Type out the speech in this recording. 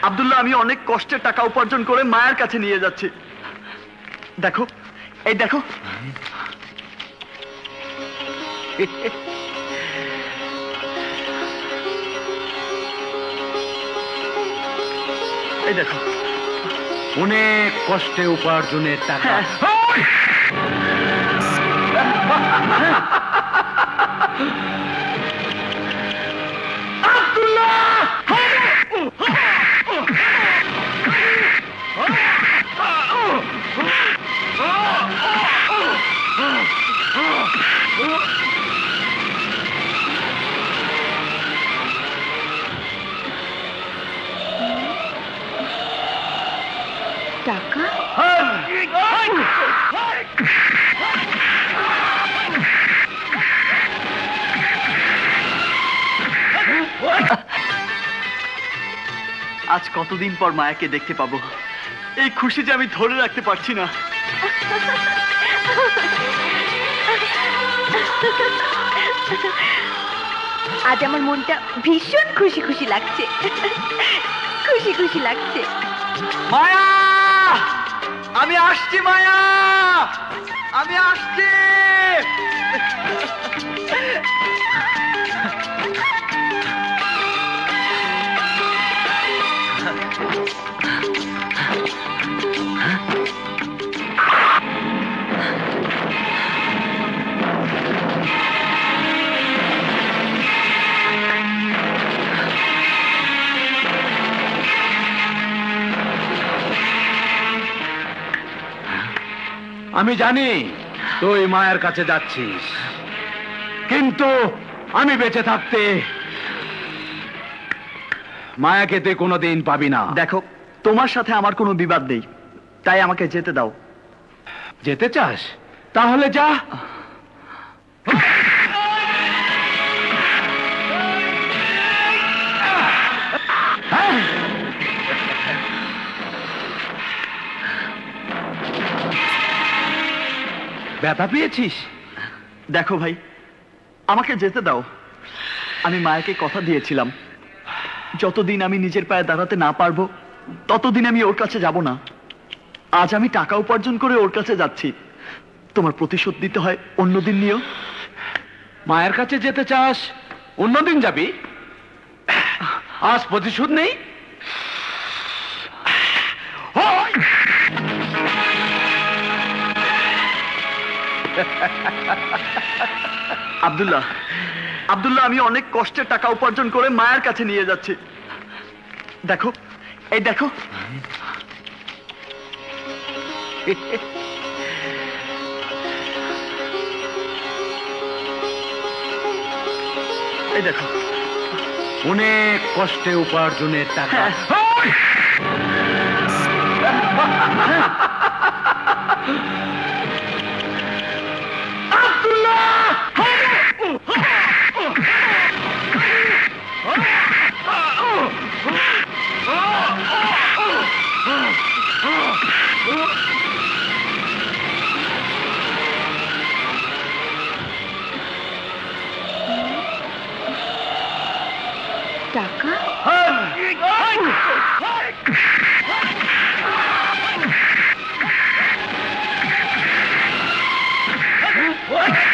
আব্দুল্লাহ, আমি অনেক কষ্টে টাকা উপার্জন করে মায়ের কাছে নিয়ে যাচ্ছি। দেখো, এই দেখো। এই দেখো, অনেক কষ্টে উপার্জনের টাকা। টাকা? আজ কতদিন পর মায়াকে দেখতে পাবো। এই খুশি যে আমি ধরে রাখতে পারছি না। আজ আমার মনটা ভীষণ খুশি খুশি লাগছে। খুশি খুশি লাগছে। মায়া, আমি আসছি। মায়া, আমি আসছি। আমি জানি তুই মায়ের কাছে যাচ্ছিস, কিন্তু আমি বেঁচে থাকতে মায়াকে তুই কোনোদিন পাবি না। দেখো, তোমার সাথে আমার কোনো বিবাদ নেই, তাই আমাকে যেতে দাও। যেতে চাস? তাহলে যা। ব্যথা পেয়েছিস? দেখো ভাই, আমাকে যেতে দাও। আমি মায়াকে কথা দিয়েছিলাম, যতদিন আমি নিজের পায়ে দাঁড়াতে না পারবো ততদিন আমি ওর কাছে যাব না। আজ আমি টাকা উপার্জন করে ওর কাছে যাচ্ছি। তোমার প্রতিশোধ দিতে হয় অন্যদিন নিও। মায়ের কাছে যেতে চাস? অন্যদিন যাবি। আজ প্রতিশোধ নেই। আব্দুল্লাহ, আব্দুল্লাহ, আমি অনেক কষ্টে টাকা উপার্জন করে মায়ের কাছে নিয়ে যাচ্ছি। দেখো, এই দেখো। এই দেখো, অনেক কষ্টে উপার্জনের টাকা। টাকা? What?